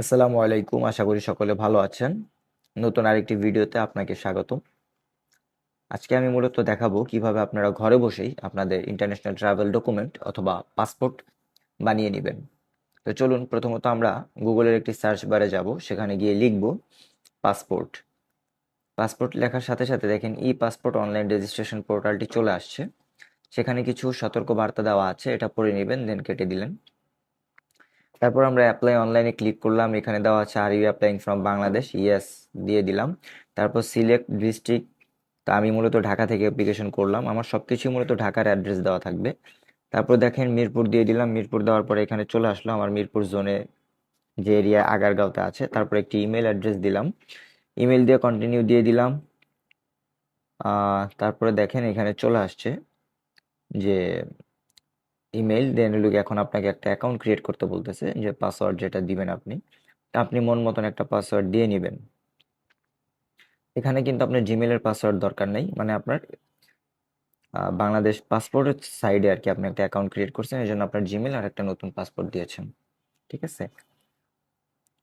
আসসালামু আলাইকুম, আশা করি সকলে ভালো আছেন। নতুন আরেকটি ভিডিওতে আপনাকে স্বাগত। আজকে আমি মূলত দেখাবো কিভাবে আপনারা ঘরে বসেই আপনাদের ইন্টারন্যাশনাল ট্রাভেল ডকুমেন্ট অথবা পাসপোর্ট বানিয়ে নেবেন। তো চলুন, প্রথমত আমরা গুগলের একটি সার্চ বারে যাব, সেখানে গিয়ে লিখব পাসপোর্ট। পাসপোর্ট লেখার সাথে সাথে দেখেন ই পাসপোর্ট অনলাইন রেজিস্ট্রেশন পোর্টালটি চলে আসছে। সেখানে কিছু সতর্ক বার্তা দেওয়া আছে, এটা পড়ে নেবেন, দেন কেটে দিলেন। তারপর আমরা অ্যাপ্লাই অনলাইনে ক্লিক করলাম। এখানে দেওয়া আছে are you applying from Bangladesh, yes দিয়ে দিলাম। তারপর সিলেক্ট ডিস্ট্রিক্ট, তা আমি মূলত ঢাকা থেকে অ্যাপ্লিকেশন করলাম, আমার সবকিছু মূলত ঢাকার অ্যাড্রেস দেওয়া থাকবে। তারপর দেখেন মিরপুর দিয়ে দিলাম, মিরপুর দেওয়ার পরে এখানে চলে আসলো আমার মিরপুর জোনে যে এরিয়া আগারগাঁওতে আছে। তারপর একটি ইমেল অ্যাড্রেস দিলাম, ইমেল দিয়ে কন্টিনিউ দিয়ে দিলাম। তারপরে দেখেন এখানে চলে আসছে যে ইমেল, দেন হলো গিয়ে এখন আপনাকে একটা অ্যাকাউন্ট ক্রিয়েট করতে বলতেছে, যে পাসওয়ার্ড যেটা দিবেন আপনি, আপনি মন মতন একটা পাসওয়ার্ড দিয়ে নেবেন। এখানে কিন্তু আপনার জিমেলের পাসওয়ার্ড দরকার নেই, মানে আপনার বাংলাদেশ পাসপোর্টের সাইডে আর কি আপনি একটা অ্যাকাউন্ট ক্রিয়েট করছেন, এই জন্য আপনার জিমেল আর একটা নতুন পাসপোর্ট দিয়েছেন। ঠিক আছে।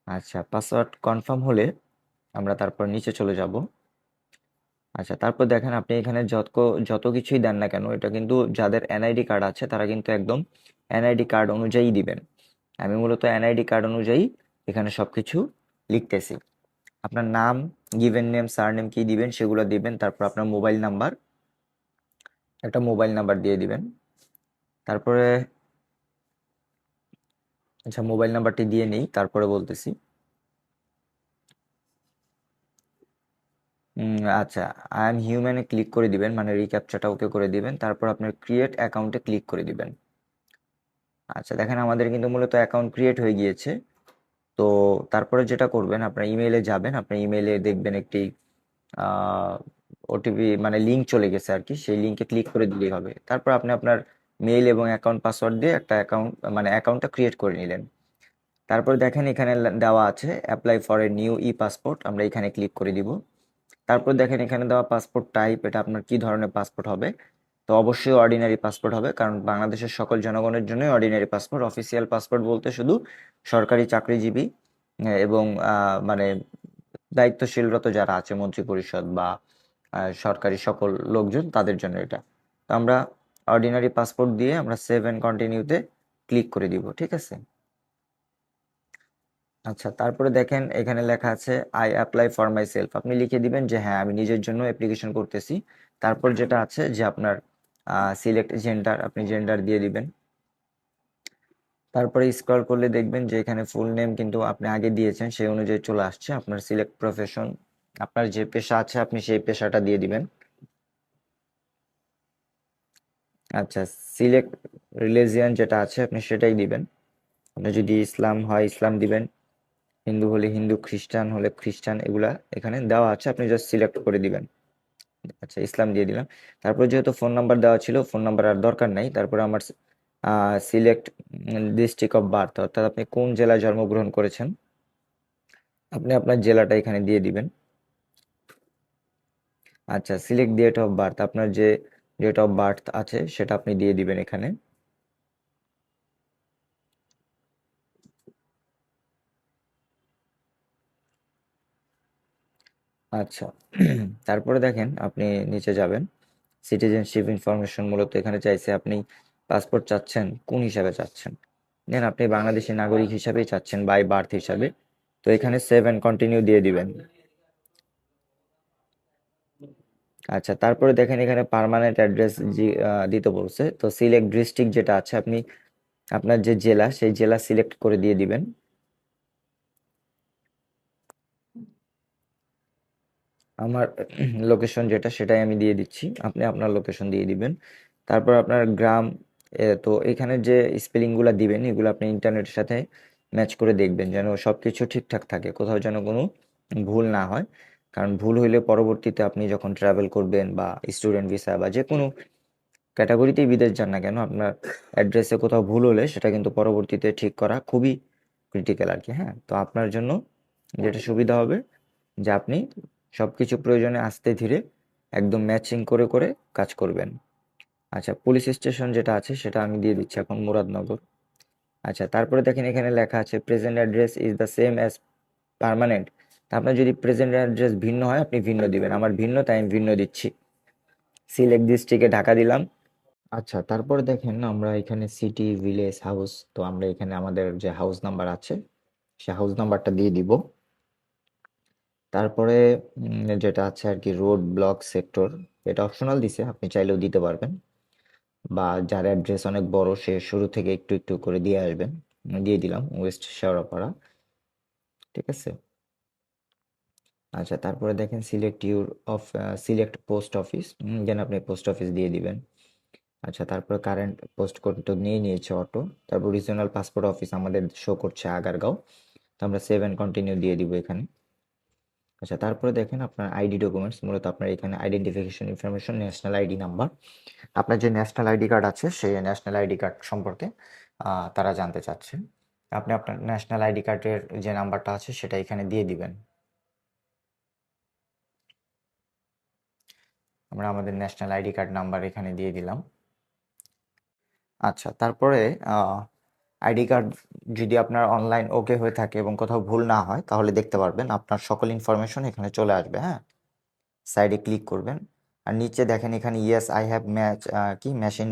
আচ্ছা, পাসওয়ার্ড কনফার্ম হলে আমরা তারপর নিচে চলে যাব। আচ্ছা, তারপর দেখেন আপনি এখানে যত কিছুই দেন না কেন, এটা কিন্তু যাদের এনআইডি কার্ড আছে তারা কিন্তু একদম এনআইডি কার্ড অনুযায়ী দিবেন। আমি মূলত এনআইডি কার্ড অনুযায়ী এখানে সবকিছু লিখতেছি। আপনার নাম, গিভেন নেম, সারনেম কি দিবেন সেগুলো দিবেন। তারপর আপনার মোবাইল নাম্বার, একটা মোবাইল নাম্বার দিয়ে দিবেন। তারপরে আচ্ছা, মোবাইল নাম্বারটি দিয়ে নেই, তারপরে বলতেছি। আচ্ছা, আই এম হিউম্যানে ক্লিক করে দিবেন, মানে রিক্যাপচাটা ওকে করে দিবেন। তারপর আপনার ক্রিয়েট অ্যাকাউন্টে ক্লিক করে দিবেন। আচ্ছা, দেখেন আমাদের কিন্তু মূলত অ্যাকাউন্ট ক্রিয়েট হয়ে গিয়েছে। তো তারপরে যেটা করবেন, আপনার ইমেইলে যাবেন, আপনার ইমেইলে দেখবেন একটি ওটিপি মানে লিঙ্ক চলে গেছে আর কি, সেই লিঙ্কে ক্লিক করে দিলেই হবে। তারপর আপনি আপনার মেইল এবং অ্যাকাউন্ট পাসওয়ার্ড দিয়ে একটা অ্যাকাউন্ট মানে অ্যাকাউন্টটা ক্রিয়েট করে নিলেন। তারপর দেখেন এখানে দেওয়া আছে apply for a new E passport, আমরা এখানে ক্লিক করে দিব। তারপর দেখেন এখানে দেওয়া পাসপোর্ট টাইপ, এটা আপনার কি ধরনের পাসপোর্ট হবে। তো অবশ্যই অর্ডিনারি পাসপোর্ট হবে, কারণ বাংলাদেশের সকল জনগণের জন্য অর্ডিনারি পাসপোর্ট। অফিসিয়াল পাসপোর্ট বলতে শুধু সরকারি চাকরিজীবী এবং মানে দায়িত্বশীলরত যারা আছে, মন্ত্রী পরিষদ বা সরকারি সকল লোকজন, তাদের জন্য এটা। তো আমরা অর্ডিনারি পাসপোর্ট দিয়ে আমরা সেভ এন্ড কন্টিনিউতে ক্লিক করে দিব। ঠিক আছে। আচ্ছা, তারপরে দেখেন এখানে লেখা আছে I apply for my self, আপনি লিখে দিবেন যে হ্যাঁ আমি নিজের জন্য অ্যাপ্লিকেশন করতেছি। তারপর যেটা আছে যে আপনার সিলেক্ট জেন্ডার, আপনি জেন্ডার দিয়ে দিবেন। তারপরে স্ক্রল করলে দেখবেন যে এখানে ফুল নেম কিন্তু আপনি আগে দিয়েছেন, সেই অনুযায়ী চলে আসছে। আপনার সিলেক্ট প্রফেশন, আপনার যে পেশা আছে আপনি সেই পেশাটা দিয়ে দিবেন। আচ্ছা, সিলেক্ট রিলিজিয়ান যেটা আছে আপনি সেটাই দিবেন। আপনি যদি ইসলাম হয় ইসলাম দিবেন, হিন্দু হলে হিন্দু, খ্রিস্টান হলে খ্রিস্টান, এগুলা এখানে দেওয়া আছে, আপনি জাস্ট সিলেক্ট করে দিবেন। আচ্ছা, ইসলাম দিয়ে দিলাম। তারপর যেহেতু ফোন নাম্বার দেওয়া ছিল, ফোন নাম্বার আর দরকার নাই। তারপর আমার সিলেক্ট ডিস্ট্রিক্ট অফ বার্থ, অর্থাৎ আপনি কোন জেলায় জন্মগ্রহণ করেছেন, আপনি আপনার জেলাটা এখানে দিয়ে দিবেন। আচ্ছা, সিলেক্ট ডেট অফ বার্থ, আপনার যে ডেট অফ বার্থ আছে সেটা আপনি দিয়ে দিবেন এখানে। আচ্ছা, তারপরে দেখেন আপনি নিচে যাবেন, সিটিজেনশিপ ইনফরমেশন মূলত এখানে চাইছে আপনি পাসপোর্ট চাচ্ছেন কোন হিসাবে চাচ্ছেন। দেন আপনি বাংলাদেশি নাগরিক হিসাবেই চাচ্ছেন বাই বার্থ হিসাবে। তো এখানে সেভ এন্ড কন্টিনিউ দিয়ে দিবেন। আচ্ছা, তারপরে দেখেন এখানে পার্মানেন্ট অ্যাড্রেস দিতে বলছে। তো সিলেক্ট ডিস্ট্রিক্ট যেটা আছে, আপনি আপনার যে জেলা সেই জেলা সিলেক্ট করে দিয়ে দিবেন। আমার লোকেশন যেটা সেটাই আমি দিয়ে দিচ্ছি, আপনি আপনার লোকেশন দিয়ে দিবেন। তারপর আপনার গ্রাম, তো এখানে যে স্পেলিংগুলো দিবেন এগুলো আপনি ইন্টারনেটের সাথে ম্যাচ করে দেখবেন যেন সবকিছু ঠিকঠাক থাকে, কোথাও যেন কোনো ভুল না হয়। কারণ ভুল হইলে পরবর্তীতে আপনি যখন ট্রাভেল করবেন বা স্টুডেন্ট ভিসা বা যে কোনো ক্যাটাগরিতেই বিদেশ যান না কেন, আপনার অ্যাড্রেসে কোথাও ভুল হলে সেটা কিন্তু পরবর্তীতে ঠিক করা খুবই ক্রিটিক্যাল আর কি। হ্যাঁ, তো আপনার জন্য যেটা সুবিধা হবে যে আপনি সবকিছু প্রয়োজনে আস্তে ধীরে একদম ম্যাচিং করে করে কাজ করবেন। আচ্ছা, পুলিশ স্টেশন যেটা আছে সেটা আমি দিয়ে দিচ্ছি এখন মুরাদনগর। আচ্ছা, তারপরে দেখেন এখানে লেখা আছে present address is the same as permanent. আপনার যদি প্রেজেন্ট অ্যাড্রেস ভিন্ন হয় আপনি ভিন্ন দিবেন, আমার ভিন্ন তাই আমি ভিন্ন দিচ্ছি। সিলেক্ট ডিস্ট্রিক্টে ঢাকা দিলাম। আচ্ছা, তারপরে দেখেন আমরা এখানে সিটি, ভিলেজ, হাউস, তো আমরা এখানে আমাদের যে হাউস নাম্বার আছে সে হাউস নাম্বারটা দিয়ে দিব। তারপরে যেটা আছে আর কি রোড, ব্লক, সেক্টর, এটা অপশনাল দিছে, আপনি চাইলেও দিতে পারবেন, বা যার অ্যাড্রেস অনেক বড় সে শুরু থেকে একটু একটু করে দিয়ে আসবেন। দিয়ে দিলাম ওয়েস্ট শেওড়াপাড়া, ঠিক আছে। আচ্ছা, তারপরে দেখেন select your of select post office, then আপনি পোস্ট অফিস দিয়ে দিবেন। আচ্ছা, তারপরে কারেন্ট পোস্ট কোড তো নিয়ে নিয়েছে অটো। তারপর রিজিওনাল পাসপোর্ট অফিস আমাদের শো করছে আগারগাঁও, তো আমরা সেভ অ্যান্ড কন্টিনিউ দিয়ে দিব এখানে। আচ্ছা, তারপরে দেখেন আপনার আইডি ডকুমেন্টস, মূলত আপনার এখানে identification information, national ID number, আপনার যে ন্যাশনাল আইডি কার্ড আছে সেই ন্যাশনাল আইডি কার্ড সম্পর্কে তারা জানতে চাচ্ছে। আপনি আপনার ন্যাশনাল আইডি কার্ডের যে নাম্বারটা আছে সেটা এখানে দিয়ে দিবেন। আমরা আমাদের ন্যাশনাল আইডি কার্ড নাম্বার এখানে দিয়ে দিলাম। আচ্ছা, তারপরে আইডি কার্ড যদি আপনার অনলাইন ওকে হয়ে থাকে এবং কোথাও ভুল না হয় তাহলে দেখতে পারবেন আপনার সকল ইনফরমেশন এখানে চলে আসবে। হ্যাঁ, সাইডে ক্লিক করবেন আর নিচে দেখেন এখানে ইয়েস আই হ্যাভ ম্যাচ কি মেশিন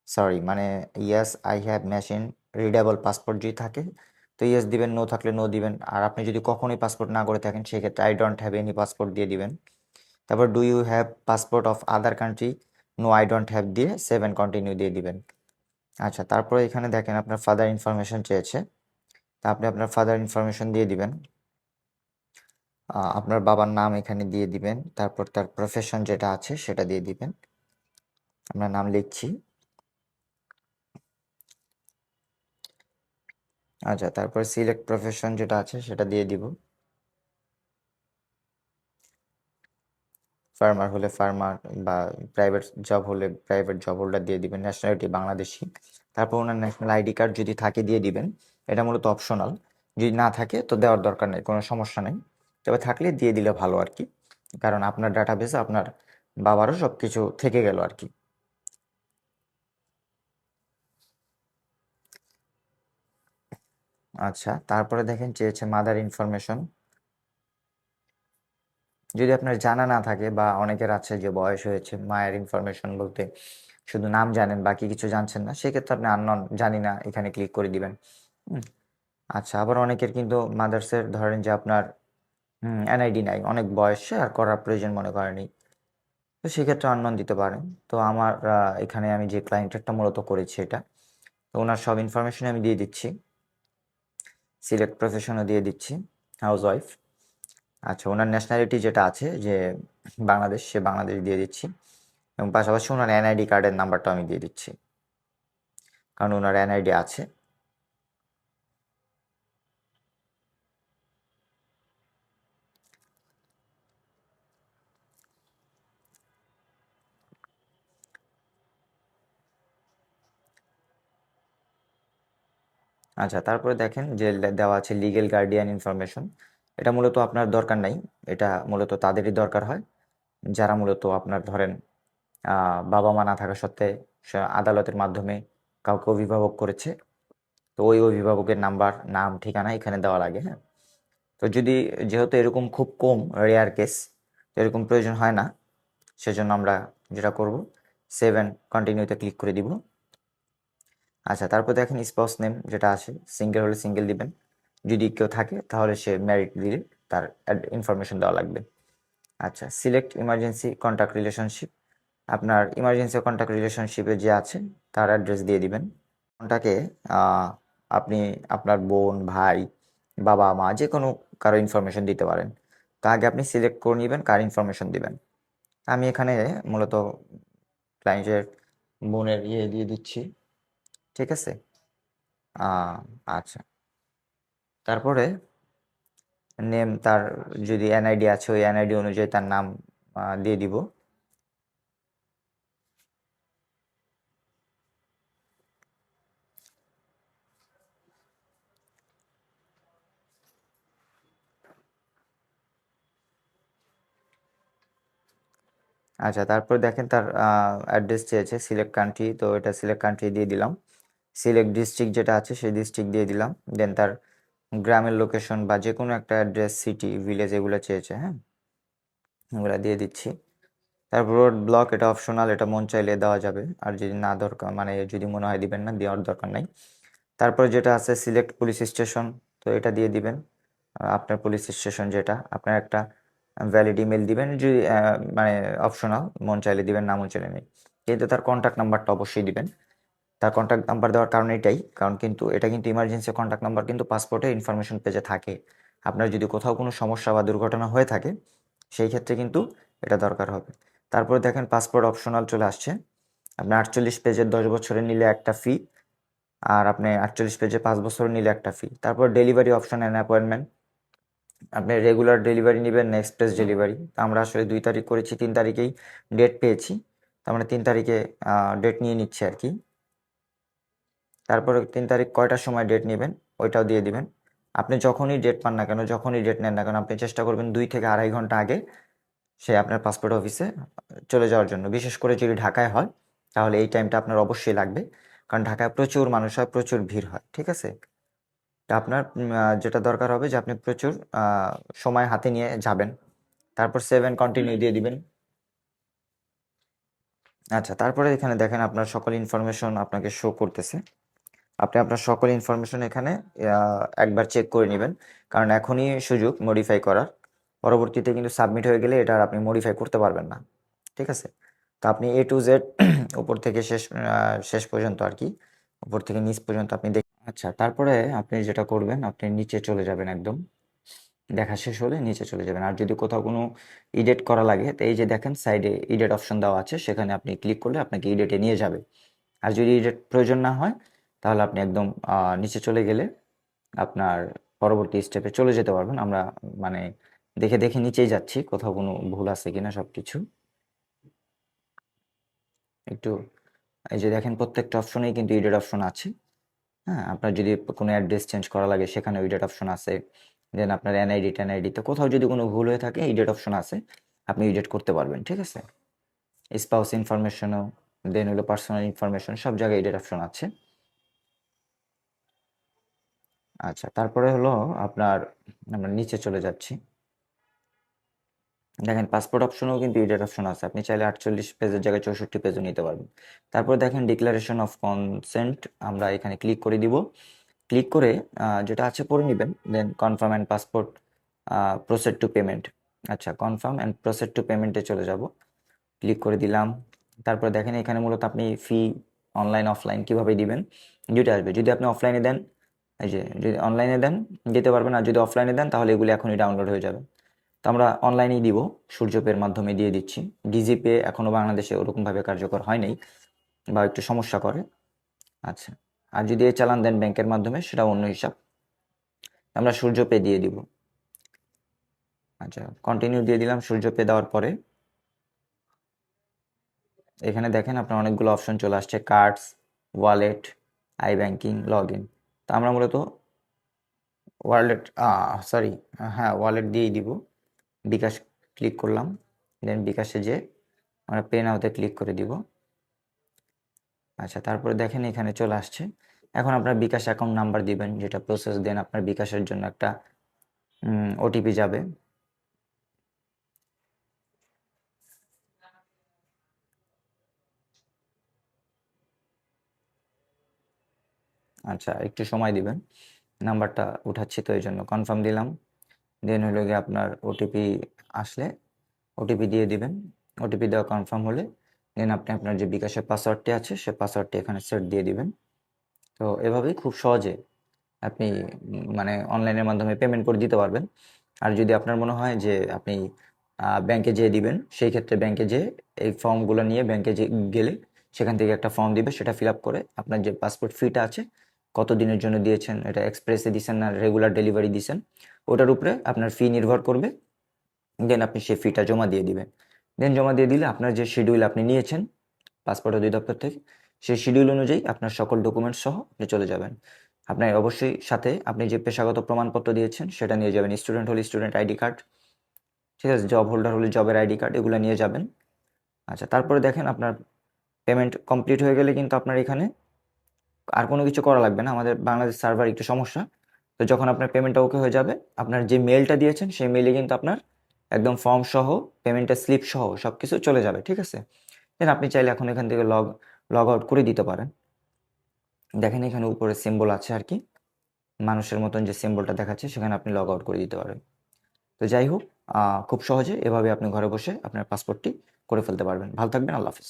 সরি মানে yes I have machine readable passport যদি থাকে তো ইয়েস দিবেন, নো থাকলে নো দিবেন। আর আপনি যদি কখনোই পাসপোর্ট না করে থাকেন সেক্ষেত্রে I don't have any passport দিয়ে দিবেন। তারপর do you have passport of other country, no I don't have দিয়ে সেভ অ্যান্ড কন্টিনিউ দিয়ে দিবেন। আচ্ছা, তারপরে এখানে দেখেন আপনার ফাদার ইনফরমেশন চেয়েছে, তা আপনি আপনার ফাদার ইনফরমেশন দিয়ে দিবেন। আপনার বাবার নাম এখানে দিয়ে দিবেন, তারপর তার প্রফেশন যেটা আছে সেটা দিয়ে দিবেন। আমরা নাম লিখছি। আচ্ছা, তারপর সিলেক্ট প্রফেশন যেটা আছে সেটা দিয়ে দিব। ফার্মার হলে ফার্মার, বা প্রাইভেট জব হলে প্রাইভেট জব হোল্ডার দিয়ে দিবেন। ন্যাশনালিটি বাংলাদেশি। তারপর ওনার ন্যাশনাল আইডি কার্ড যদি থাকে দিয়ে দিবেন, এটা মূলত অপশনাল, যদি না থাকে তো দেওয়ার দরকার নেই, কোনো সমস্যা নেই। তবে থাকলে দিয়ে দিলে ভালো আর কি, কারণ আপনার ডাটাবেসে আপনার বাবারও সব কিছু থেকে গেল আর কি। আচ্ছা, তারপরে দেখেন চেয়েছে মাদার ইনফরমেশন। যদি আপনার জানা না থাকে বা অনেকের আছে যে বয়স হয়েছে, মায়ের ইনফরমেশন বলতে শুধু নাম জানেন বাকি কিছু জানছেন না, সেক্ষেত্রে আপনি আননন জানি না এখানে ক্লিক করে দিবেন। হুম, আচ্ছা, আবার অনেকের কিন্তু মাদার্সের ধরেন যে আপনার এনআইডি নাই, অনেক বয়সে আর করার প্রয়োজন মনে করেনি, তো সেক্ষেত্রে আননন দিতে পারেন। তো আমার এখানে আমি যে ক্লায়েন্টেরটা মূলত করেছি এটা, তো ওনার সব ইনফরমেশন আমি দিয়ে দিচ্ছি। সিলেক্ট প্রফেশনও দিয়ে দিচ্ছি, হাউস ওয়াইফ। আচ্ছা, ওনার ন্যাশনালিটি যেটা আছে যে বাংলাদেশ, সে বাংলাদেশ দিয়ে দিচ্ছি, এবং পাশাপাশি ওনার এনআইডি কার্ডের নাম্বারটা আমি দিয়ে দিচ্ছি, কারণ ওনার এনআইডি আছে। আচ্ছা, তারপরে দেখেন যে দেওয়া আছে লিগেল গার্ডিয়ান ইনফরমেশন। এটা মূলত আপনার দরকার নাই, এটা মূলত তাদেরই দরকার হয় যারা মূলত আপনার ধরেন বাবা মা না থাকা সত্ত্বে আদালতের মাধ্যমে কাউকে অভিভাবক করেছে, তো ওই অভিভাবকের নাম্বার, নাম, ঠিকানা এখানে দেওয়া লাগে। হ্যাঁ, তো যদি যেহেতু এরকম খুব কম রেয়ার কেস, তো এরকম প্রয়োজন হয় না, সেজন্য আমরা যেটা করব সেভ অ্যান্ড কন্টিনিউতে ক্লিক করে দিব। আচ্ছা, তারপর দেখেন স্পাউস নেম যেটা আছে, সিঙ্গেল হলে সিঙ্গেল দিবেন, যদি কেউ থাকে তাহলে সে ম্যারিড দিলে তার ইনফরমেশন দেওয়া লাগবে। আচ্ছা, সিলেক্ট ইমার্জেন্সি কন্ট্যাক্ট রিলেশনশিপ, আপনার ইমার্জেন্সি কন্ট্যাক্ট রিলেশনশিপে যে আছে তার অ্যাড্রেস দিয়ে দিবেন। ওটাকে আপনি আপনার বোন, ভাই, বাবা, মা যে কোনো কারো ইনফরমেশন দিতে পারেন। তো আগে আপনি সিলেক্ট করে নেবেন কার ইনফরমেশন দিবেন। আমি এখানে মূলত ক্লায়েন্টের বোনের ইয়ে দিয়ে দিচ্ছি, ঠিক আছে। আচ্ছা, তারপরে নেম, তার যদি এনআইডি আছে ওই এনআইডি অনুযায়ী তার নাম দিয়ে দিব। আচ্ছা, তারপর দেখেন তার অ্যাড্রেস চেয়েছে সিলেক্ট কান্ট্রি, তো এটা সিলেক্ট কান্ট্রি দিয়ে দিলাম। সিলেক্ট ডিস্ট্রিক্ট যেটা আছে সেই ডিস্ট্রিক্ট দিয়ে দিলাম, দেন তার গ্রামের লোকেশন বা যে কোনো একটা অ্যাড্রেস, সিটি, ভিলেজ এগুলো চেয়েছে, হ্যাঁ, এগুলো দিয়ে দিচ্ছি। তারপর রোড ব্লক, এটা অপশনাল, এটা মন চাইলে দেওয়া যাবে, আর যদি না দরকার মানে যদি মনে হয় দিবেন না, দেওয়ার দরকার নাই। তারপর যেটা আছে সিলেক্ট পুলিশ স্টেশন, তো এটা দিয়ে দিবেন আপনার পুলিশ স্টেশন যেটা, আপনার একটা ভ্যালিড ইমেল দিবেন, যদি মানে অপশনাল, মন চাইলে দিবেন, না মন চাইলে নেই। কিন্তু তার কন্ট্যাক্ট নাম্বারটা অবশ্যই দিবেন। তার কন্ট্যাক্ট নাম্বার দেওয়ার কারণ এটাই, কারণ কিন্তু এটা কিন্তু ইমার্জেন্সি কন্ট্যাক্ট নাম্বার কিন্তু পাসপোর্টের ইনফরমেশন পেজে থাকে। আপনার যদি কোথাও কোনো সমস্যা বা দুর্ঘটনা হয়ে থাকে সেই ক্ষেত্রে কিন্তু এটা দরকার হবে। তারপরে দেখেন পাসপোর্ট অপশনাল চলে আসছে। আপনি 48 পেজের 10 বছরের নিলে একটা ফি, আর আপনি 48 পেজে 5 বছরের নিলে একটা ফি। তারপর ডেলিভারি অপশন অ্যান্ড অ্যাপয়েন্টমেন্ট, আপনি রেগুলার ডেলিভারি নেবেন না এক্সপ্রেস ডেলিভারি। আমরা আসলে 2 তারিখ করেছি, 3 তারিখেই ডেট পেয়েছি, তার মানে 3 তারিখে ডেট নিয়ে নিচ্ছে আর কি। তারপরে 3 তারিখ কয়টার সময় ডেট নেবেন ওইটাও দিয়ে দিবেন। আপনি যখনই ডেট পান না কেন, যখনই ডেট নেন না কেন, আপনি চেষ্টা করবেন 2 থেকে 2.5 ঘন্টা আগে সে আপনার পাসপোর্ট অফিসে চলে যাওয়ার জন্য। বিশেষ করে যদি ঢাকায় হয় তাহলে এই টাইমটা আপনার অবশ্যই লাগবে, কারণ ঢাকায় প্রচুর মানুষ হয়, প্রচুর ভিড় হয়, ঠিক আছে? তা আপনার যেটা দরকার হবে যে আপনি প্রচুর সময় হাতে নিয়ে যাবেন। তারপর সেভ এন্ড কন্টিনিউ দিয়ে দিবেন। আচ্ছা, তারপরে এখানে দেখেন আপনার সকল ইনফরমেশন আপনাকে শো করতেছে। আপনি আপনার সকল ইনফরমেশন এখানে একবার চেক করে নেবেন, কারণ এখনই সুযোগ মডিফাই করার। পরবর্তীতে কিন্তু সাবমিট হয়ে গেলে এটা আর আপনি মডিফাই করতে পারবেন না, ঠিক আছে? তো আপনি এ টু জেড উপর থেকে শেষ পর্যন্ত আর কি, উপর থেকে নিচ পর্যন্ত আপনি দেখ। আচ্ছা, তারপরে আপনি যেটা করবেন, আপনি নিচে চলে যাবেন, একদম দেখা শেষ হলে নিচে চলে যাবেন। আর যদি কোথাও কোনো এডিট করা লাগে, তো এই যে দেখেন সাইডে এডিট অপশন দেওয়া আছে, সেখানে আপনি ক্লিক করলে আপনাকে এডিটে নিয়ে যাবে। আর যদি এডিট প্রয়োজন না হয় তাহলে আপনি একদম নিচে চলে গেলে আপনার পরবর্তী স্টেপে চলে যেতে পারবেন। আমরা মানে দেখে দেখে নিচেই যাচ্ছি, কোথাও কোনো ভুল আছে কিনা সবকিছু একটু। এই যে দেখেন প্রত্যেকটা অপশনেই কিন্তু এডিট অপশন আছে। হ্যাঁ, আপনার যদি কোনো অ্যাড্রেস চেঞ্জ করা লাগে সেখানে এডিট অপশন আছে। দেন আপনার এনআইডি টেনআইডিতে কোথাও যদি কোনো ভুল হয়ে থাকে এডিট অপশন আছে, আপনি এডিট করতে পারবেন, ঠিক আছে? স্পাউস ইনফরমেশনও, দেন হলো পার্সোনাল ইনফরমেশন, সব জায়গায় এডিট অপশন আছে। আচ্ছা, তারপরে হলো আপনার, আমরা নিচে চলে যাচ্ছি। দেখেন পাসপোর্ট অপশনেও কিন্তু এডিট অপশন আছে, আপনি চাইলে 48 পেজের জায়গায় 64 পেজও নিতে পারবেন। তারপর দেখেন ডিক্লারেশন অফ কনসেন্ট, আমরা এখানে ক্লিক করে দিব। ক্লিক করে যেটা আছে পড়ে নেবেন, then confirm and passport proceed to payment. আচ্ছা, কনফার্ম অ্যান্ড প্রসেড টু পেমেন্টে চলে যাব, ক্লিক করে দিলাম। তারপরে দেখেন এখানে মূলত আপনি ফি অনলাইন অফলাইন কিভাবে দিবেন দুইটা আসবে। যদি আপনি অফলাইনে দেন, এই যে যদি অনলাইনে দেন দিতে পারবেন, আর যদি অফলাইনে দেন তাহলে এগুলো এখনই ডাউনলোড হয়ে যাবে। তো আমরা অনলাইনেই দিব, সূর্যপের মাধ্যমে দিয়ে দিচ্ছি। ডিজিপে এখনো বাংলাদেশে ওরকমভাবে কার্যকর হয় নাই বা একটু সমস্যা করে। আচ্ছা, আর যদি এই চালান দেন ব্যাংকের মাধ্যমে সেটা অন্য হিসাব, আমরা সূর্যপে দিয়ে দিব। আচ্ছা, কন্টিনিউ দিয়ে দিলাম। সূর্যপে দেওয়ার পরে এখানে দেখেন আপনার অনেকগুলো অপশন চলে আসছে, cards, wallet, I banking, log in. তো আমরা মূলত ওয়ালেট, সরি, হ্যাঁ ওয়ালেট দিয়েই দিব। বিকাশ ক্লিক করলাম, দেন বিকাশে যে আমরা পে নাওতে ক্লিক করে দিব। আচ্ছা, তারপরে দেখেন এখানে চলে আসছে। এখন আপনার বিকাশ অ্যাকাউন্ট নাম্বার দিবেন যেটা প্রসেস, দেন আপনার বিকাশের জন্য একটা ওটিপি যাবে। আচ্ছা, একটু সময় দিবেন, নাম্বারটা উঠাচ্ছি তো এই জন্য। কনফার্ম দিলাম, দেন হলো গিয়ে আপনার ওটিপি আসলে ওটিপি দিয়ে দিবেন। ওটিপি দেওয়া কনফার্ম হলে দেন আপনি আপনার যে বিকাশের পাসওয়ার্ডটি আছে সে পাসওয়ার্ডটি এখানে সেট দিয়ে দিবেন। তো এভাবেই খুব সহজে আপনি মানে অনলাইনের মাধ্যমে পেমেন্ট করে দিতে পারবেন। আর যদি আপনার মনে হয় যে আপনি ব্যাংকে যেয়ে দিবেন, সেই ক্ষেত্রে ব্যাংকে যেয়ে এই ফর্মগুলো নিয়ে ব্যাংকে যে গেলে সেখান থেকে একটা ফর্ম দিবে, সেটা ফিল আপ করে আপনার যে পাসপোর্ট ফিটা আছে, কত দিনের জন্য দিয়েছেন, এটা এক্সপ্রেসে দিয়েছেন না রেগুলার ডেলিভারি দিয়েছেন, ওটার উপরে আপনার ফি নির্ভর করবে। দেন আপনি সেই ফিটা জমা দিয়ে দিবেন। দেন জমা দিয়ে দিলে আপনার যে শিডিউল আপনি নিয়েছেন পাসপোর্ট অধিদপ্তর থেকে, সেই শিডিউল অনুযায়ী আপনার সকল ডকুমেন্টস সহ আপনি চলে যাবেন। আপনার অবশ্যই সাথে আপনি যে পেশাগত প্রমাণপত্র দিয়েছেন সেটা নিয়ে যাবেন। স্টুডেন্ট হলে স্টুডেন্ট আইডি কার্ড, ঠিক আছে? জব হোল্ডার হলে জবের আইডি কার্ড, এগুলো নিয়ে যাবেন। আচ্ছা, তারপরে দেখেন আপনার পেমেন্ট কমপ্লিট হয়ে গেলে কিন্তু আপনার এখানে আর কোনো কিছু করা লাগবে না, আমাদের বাংলাদেশ সার্ভার একটু সমস্যা। তো যখন আপনার পেমেন্টটা ওকে হয়ে যাবে, আপনার যে মেলটা দিয়েছেন সেই মেলে কিন্তু আপনার একদম ফর্ম সহ, পেমেন্টের স্লিপ সহ সব কিছু চলে যাবে, ঠিক আছে? দেন আপনি চাইলে এখন এখান থেকে লগ আউট করে দিতে পারেন। দেখেন এখানে উপরে সিম্বল আছে আর কি, মানুষের মতন যে সিম্বলটা দেখাচ্ছে, সেখানে আপনি লগ আউট করে দিতে পারেন। তো যাই হোক, খুব সহজে এভাবে আপনি ঘরে বসে আপনার পাসপোর্টটি করে ফেলতে পারবেন। ভালো থাকবেন, আল্লাহ হাফিজ।